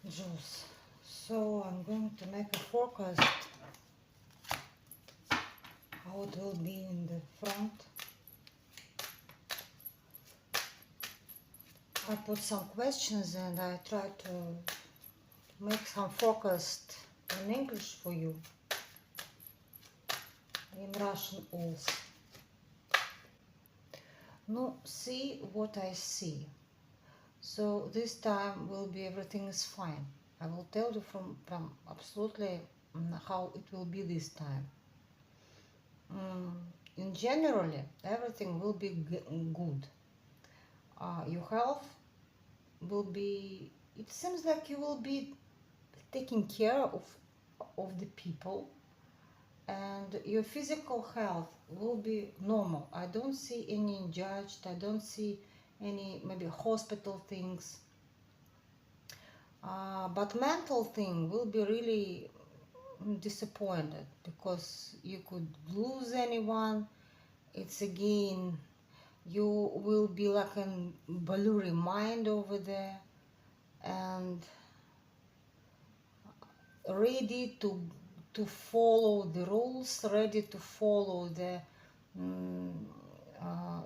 Juice. So I'm going to make a forecast how it will be in the front. I put some questions and I try to make some forecast in English for you, in Russian also. No, see what I see. So this time will be everything is fine. I will tell you from absolutely how it will be this time. In generally, everything will be good. Your health will be, it seems like you will be taking care of the people, and your physical health will be normal. I don't see any judged, I don't see any maybe hospital things, but mental thing will be really disappointed because you could lose anyone. It's again, you will be like a blurry mind over there, and ready to follow the rules, ready to follow mm,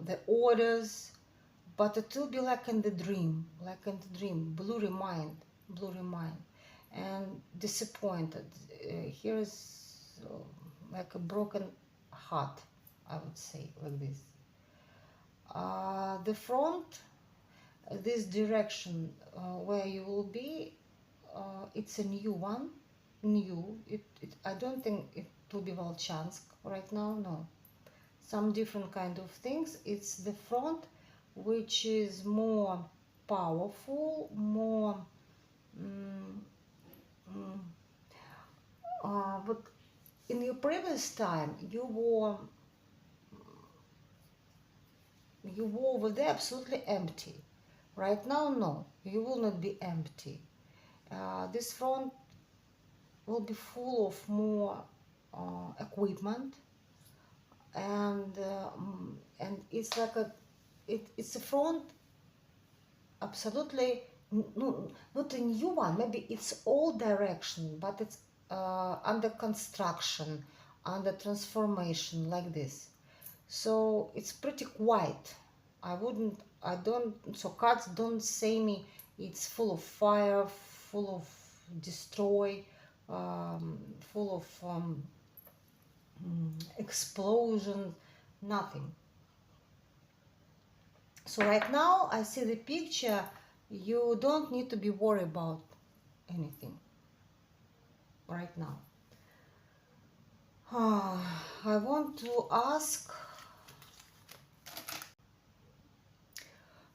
the orders, but it will be like in the dream, blurry mind, and disappointed. Here's like a broken heart, I would say, like this. The front, this direction where you will be, it's a new one, I don't think it will be Volchansk right now, no. Some different kind of things. It's the front which is more powerful, more but in your previous time you were over there absolutely empty. Right now, no, you will not be empty. This front will be full of more equipment, and it's like it's a front absolutely not a new one. Maybe it's old direction, but it's under construction, under transformation, like this. So it's pretty quiet. I don't, so cards don't say me it's full of fire, full of destroy, full of explosion, nothing. So right now I see the picture, you don't need to be worried about anything right now. I want to ask,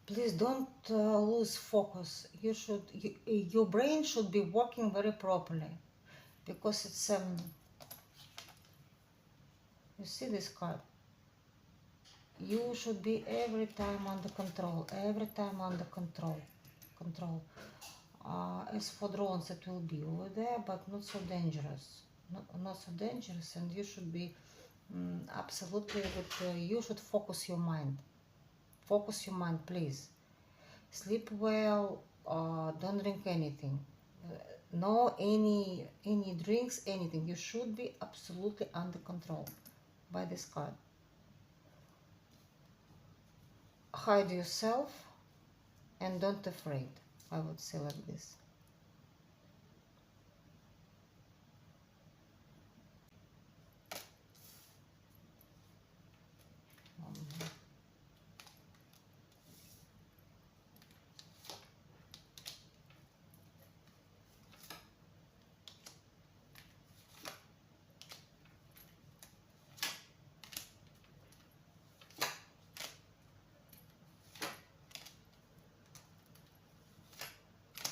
please don't lose focus. Your brain should be working very properly, because it's you see this card, you should be every time under control, every time under control. As for drones, it will be over there, but not so dangerous, not so dangerous, and you should be absolutely with you should focus your mind, please. Sleep well, don't drink anything, no any drinks, anything. You should be absolutely under control by this card. Hide yourself and don't afraid, I would say, like this.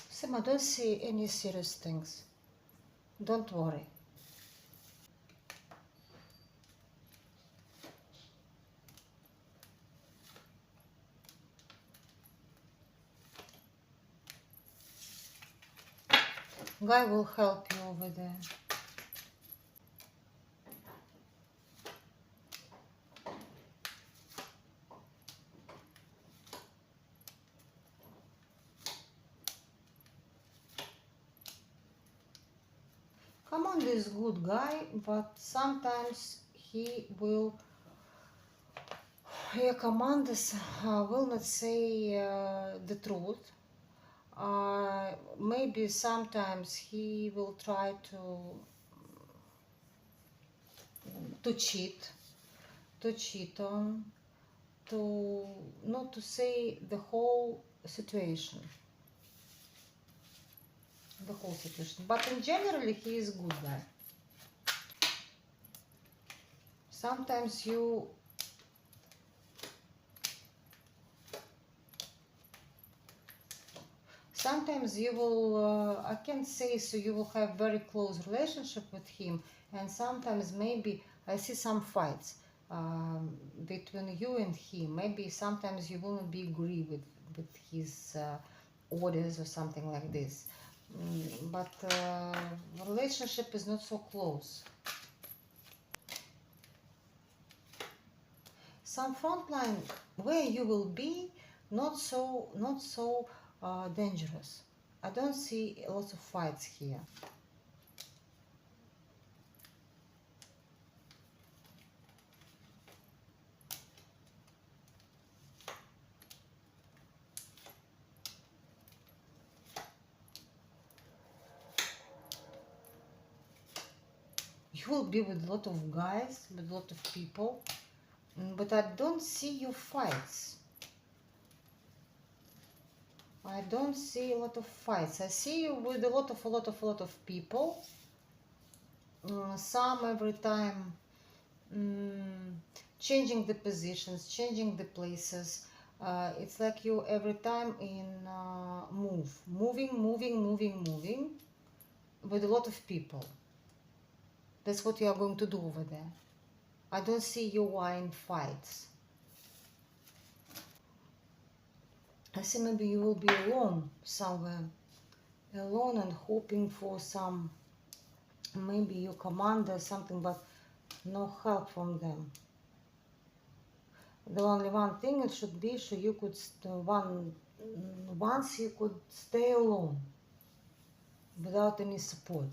Sam, I don't see any serious things. Don't worry. Guy will help you over there. Commander is good guy, but sometimes he will, your commanders will not say the truth. Maybe sometimes he will try to cheat, on, to not to say the whole situation, But in general, he is good guy. Sometimes you will, I can't say, so you will have very close relationship with him, and sometimes maybe I see some fights between you and him. Maybe sometimes you will not be agree with his orders or something like this. But relationship is not so close. Some frontline where you will be not so dangerous. I don't see lots of fights here. You will be with a lot of guys, with a lot of people, but I don't see you fights. I don't see a lot of fights. I see you with a lot of people. Some every time changing the positions, changing the places. It's like you every time in moving with a lot of people. That's what you are going to do over there. I don't see you are in fights. I see maybe you will be alone somewhere, alone and hoping for some, maybe your commander something, but no help from them. The only one thing it should be, so you could once you could stay alone without any support.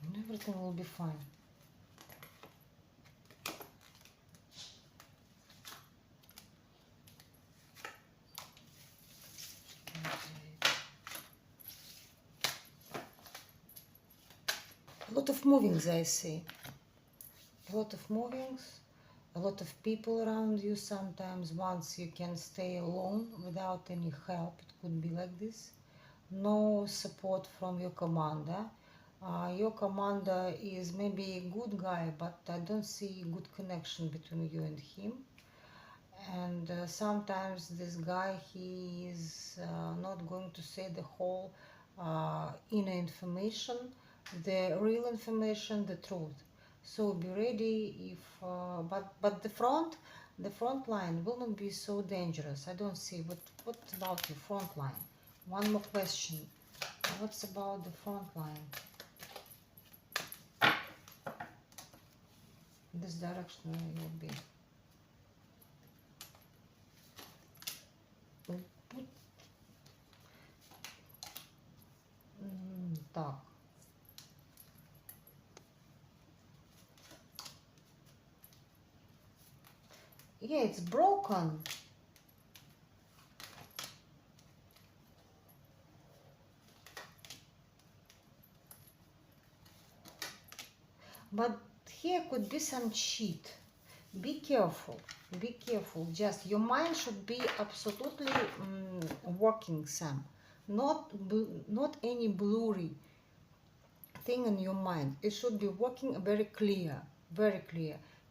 And everything will be fine. A lot of movings, I see. A lot of movings, a lot of people around you. Sometimes once you can stay alone without any help, it could be like this. No support from your commander. Your commander is maybe a good guy, but I don't see good connection between you and him. And sometimes this guy, he is not going to say the whole inner information, the real information, the truth. So be ready if but the front line will not be so dangerous. I don't see. What about the front line? One more question. What's about the front line? This direction where you'll be. Так. Yeah, it's broken. But here could be some cheat. Be careful. Be careful. Just your mind should be absolutely working, Sam. Not any blurry thing in your mind. It should be working very clear,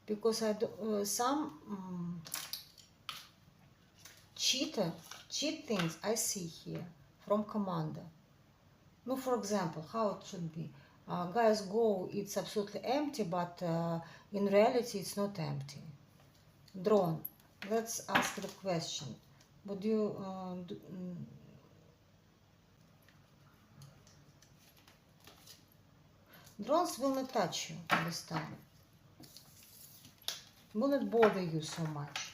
because some cheat things I see here from commander. No, for example, how it should be. Guys go, it's absolutely empty, but in reality it's not empty. Drone, let's ask the question. Would you drones will not touch you this time. Will not bother you so much.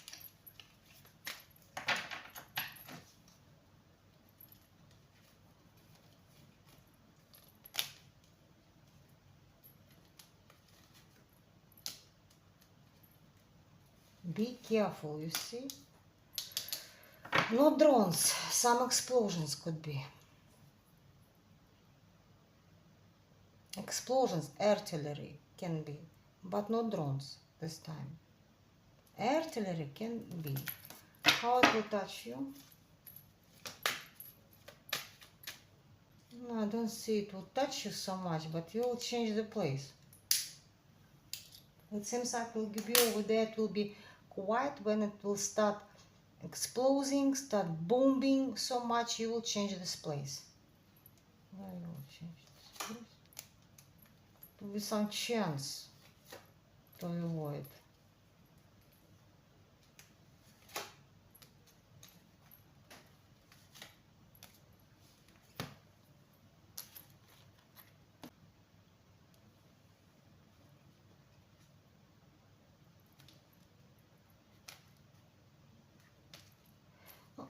Be careful, you see? No drones, some explosions could be. Explosions, artillery can be, but not drones this time. Artillery can be. How it will touch you? No, I don't see it will touch you so much, but you will change the place. It seems like it will be over there, it will be quiet. When it will start exploding, start bombing so much, you will change this place. Where you will change this place? There will be some chance to avoid.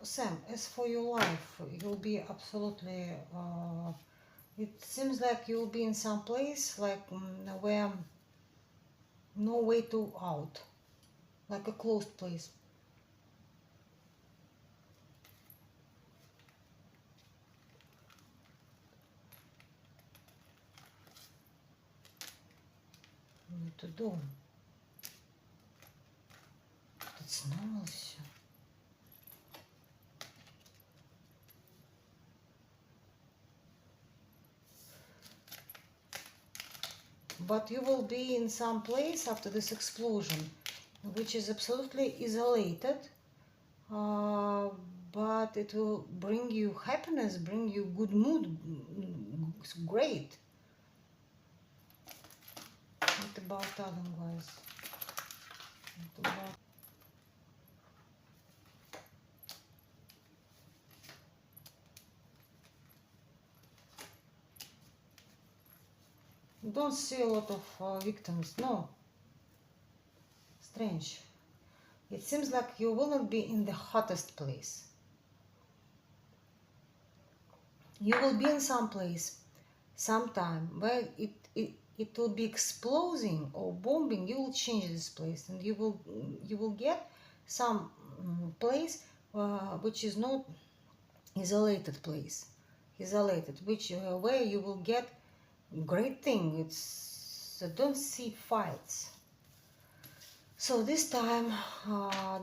Sam, as for your life, you'll be absolutely, it seems like you'll be in some place like where no way to out, like a closed place. Need to do. It's normal все. But you will be in some place after this explosion, which is absolutely isolated, but it will bring you happiness, bring you good mood. It's great. What about Adam, guys? What about... Don't see a lot of victims, no. Strange. It seems like you will not be in the hottest place. You will be in some place, sometime, where it will be exploding or bombing. You will change this place, and you will get some place which is not isolated place, isolated, which where you will get great thing. It's don't see fights. So this time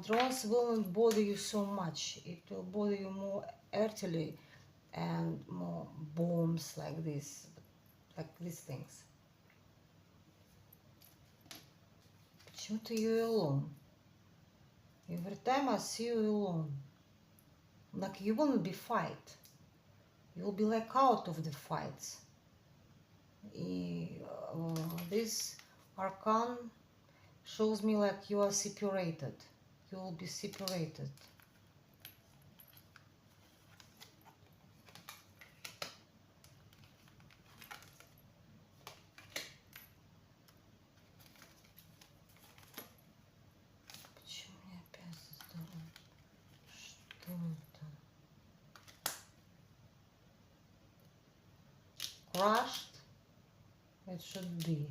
drones won't bother you so much. It will bother you more artillery and more bombs like this, like these things. Почему-то you alone. Every time I see you alone, like you won't be fight. You will be like out of the fights. This arcane shows me like you are separated. You will be separated. Почему я опять создала? Что это? Crushed? It should be.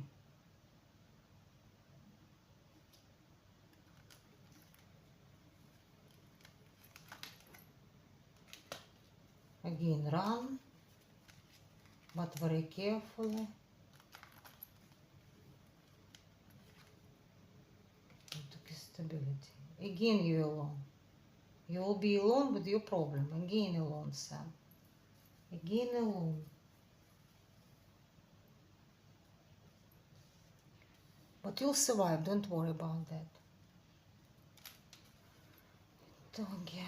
Again, run, but very carefully. Stability. Again, you alone. You will be alone with your problem. Again, alone, Sam. Again, alone. But you'll survive. Don't worry about that. Doggy.